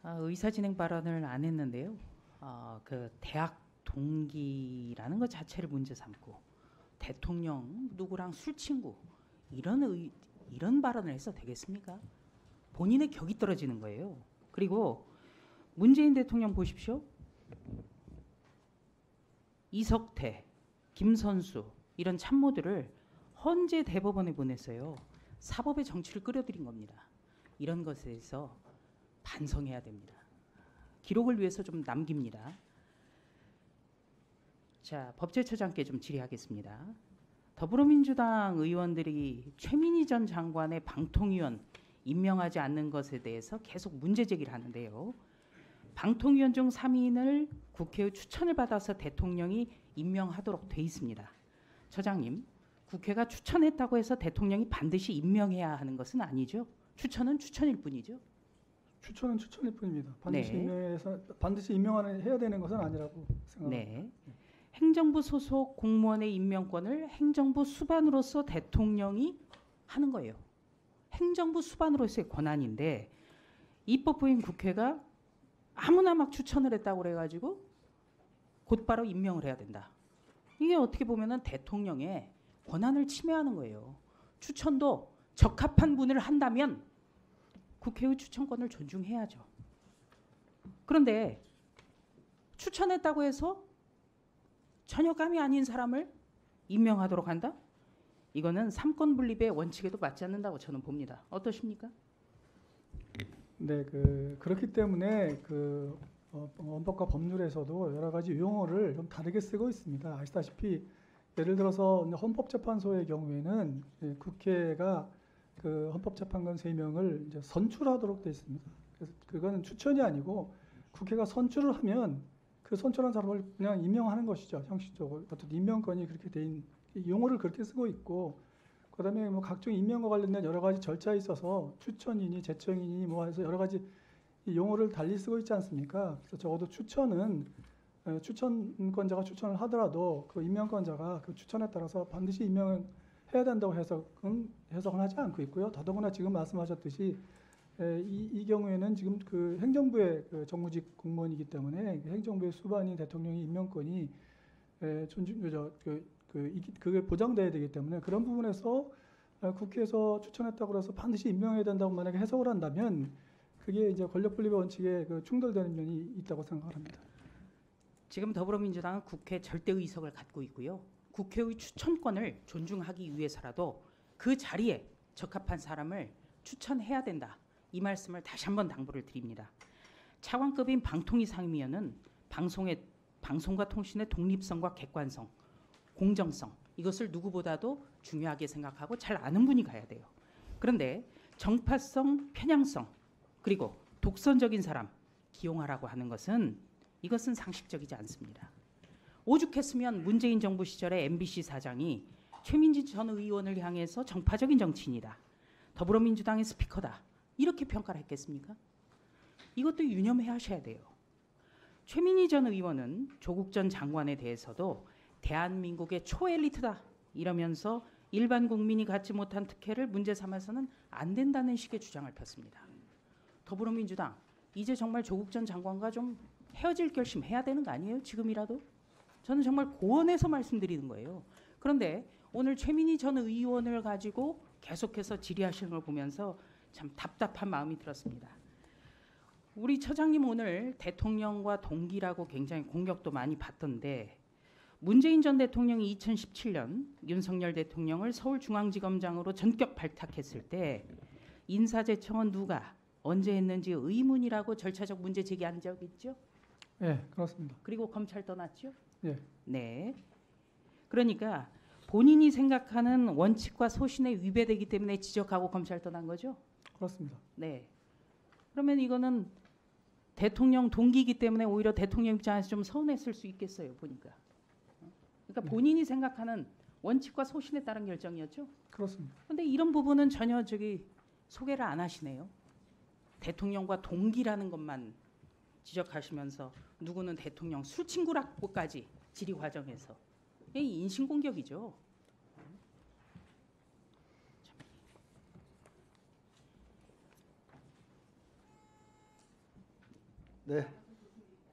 의사진행 발언을 안 했는데요. 그 대학 동기라는 것 자체를 문제 삼고 대통령 누구랑 술 친구 이런 발언을 해서 되겠습니까? 본인의 격이 떨어지는 거예요. 그리고 문재인 대통령 보십시오. 이석태, 김선수 이런 참모들을 헌재 대법원에 보냈어요. 사법의 정치를 끌어들인 겁니다. 이런 것에 대해서 반성해야 됩니다. 기록을 위해서 좀 남깁니다. 자, 법제처장께 좀 질의하겠습니다. 더불어민주당 의원들이 최민희 전 장관의 방통위원 임명하지 않는 것에 대해서 계속 문제 제기를 하는데요. 방통위원 중 3인을 국회의 추천을 받아서 대통령이 임명하도록 돼 있습니다. 처장님, 국회가 추천했다고 해서 대통령이 반드시 임명해야 하는 것은 아니죠? 추천은 추천일 뿐이죠. 추천은 추천일 뿐입니다. 반드시 네. 임명해서 반드시 해야 되는 것은 아니라고 생각합니다. 네. 행정부 소속 공무원의 임명권을 행정부 수반으로서 대통령이 하는 거예요. 행정부 수반으로서의 권한인데 입법부인 국회가 아무나 막 추천을 했다고 그래가지고 곧바로 임명을 해야 된다. 이게 어떻게 보면은 대통령의 권한을 침해하는 거예요. 추천도 적합한 분을 한다면 국회의 추천권을 존중해야죠. 그런데 추천했다고 해서 전혀 감이 아닌 사람을 임명하도록 한다? 이거는 삼권 분립의 원칙에도 맞지 않는다고 저는 봅니다. 어떠십니까? 네, 그렇기 때문에 헌법과 법률에서도 여러 가지 용어를 좀 다르게 쓰고 있습니다. 아시다시피 예를 들어서 헌법재판소의 경우에는 국회가 그 헌법재판관 3명을 이제 선출하도록 되어 있습니다. 그래서 그거는 추천이 아니고 국회가 선출을 하면 그 선출한 사람을 그냥 임명하는 것이죠. 형식적으로 어떤 임명권이 그렇게 돼 있는 용어를 그렇게 쓰고 있고, 그다음에 뭐 각종 임명과 관련된 여러 가지 절차에 있어서 추천이니 제청이니 뭐 해서 여러 가지 용어를 달리 쓰고 있지 않습니까? 그래서 적어도 추천은 추천권자가 추천을 하더라도 그 임명권자가 그 추천에 따라서 반드시 임명해야 된다고 해석은 하지 않고 있고요. 더더구나 지금 말씀하셨듯이 이 경우에는 지금 그 행정부의 그 정무직 공무원이기 때문에 행정부의 수반인 대통령의 임명권이 그게 보장돼야 되기 때문에 그런 부분에서 국회에서 추천했다고 해서 반드시 임명해야 된다고 만약에 해석을 한다면 그게 이제 권력분립의 원칙에 충돌되는 면이 있다고 생각합니다. 지금 더불어민주당은 국회 절대 의석을 갖고 있고요. 국회의 추천권을 존중하기 위해서라도 그 자리에 적합한 사람을 추천해야 된다. 이 말씀을 다시 한번 당부를 드립니다. 차관급인 방통위 상임위원은 방송과 통신의 독립성과 객관성, 공정성 이것을 누구보다도 중요하게 생각하고 잘 아는 분이 가야 돼요. 그런데 정파성, 편향성 그리고 독선적인 사람 기용하라고 하는 것은 이것은 상식적이지 않습니다. 오죽했으면 문재인 정부 시절에 MBC 사장이 최민지 전 의원을 향해서 정파적인 정치인이다. 더불어민주당의 스피커다. 이렇게 평가를 했겠습니까? 이것도 유념해 하셔야 돼요. 최민희 전 의원은 조국 전 장관에 대해서도 대한민국의 초엘리트다 이러면서 일반 국민이 갖지 못한 특혜를 문제 삼아서는 안 된다는 식의 주장을 폈습니다. 더불어민주당 이제 정말 조국 전 장관과 좀 헤어질 결심해야 되는 거 아니에요? 지금이라도? 저는 정말 고언해서 말씀드리는 거예요. 그런데 오늘 최민희 전 의원을 가지고 계속해서 질의하시는 걸 보면서 참 답답한 마음이 들었습니다. 우리 처장님 오늘 대통령과 동기라고 굉장히 공격도 많이 받던데 문재인 전 대통령이 2017년 윤석열 대통령을 서울중앙지검장으로 전격 발탁했을 때 인사제청은 누가 언제 했는지 의문이라고 절차적 문제 제기한 적 있죠? 네, 그렇습니다. 그리고 검찰 떠났죠? 네. 네. 그러니까 본인이 생각하는 원칙과 소신에 위배되기 때문에 지적하고 검찰 떠난 거죠? 그렇습니다. 네. 그러면 이거는 대통령 동기이기 때문에 오히려 대통령 입장에서 좀 서운했을 수 있겠어요. 보니까. 그러니까 본인이 생각하는 원칙과 소신에 따른 결정이었죠? 그렇습니다. 그런데 이런 부분은 전혀 소개를 안 하시네요. 대통령과 동기라는 것만 지적하시면서 누구는 대통령 술 친구라고까지 질의 과정에서 이게 인신공격이죠. 네.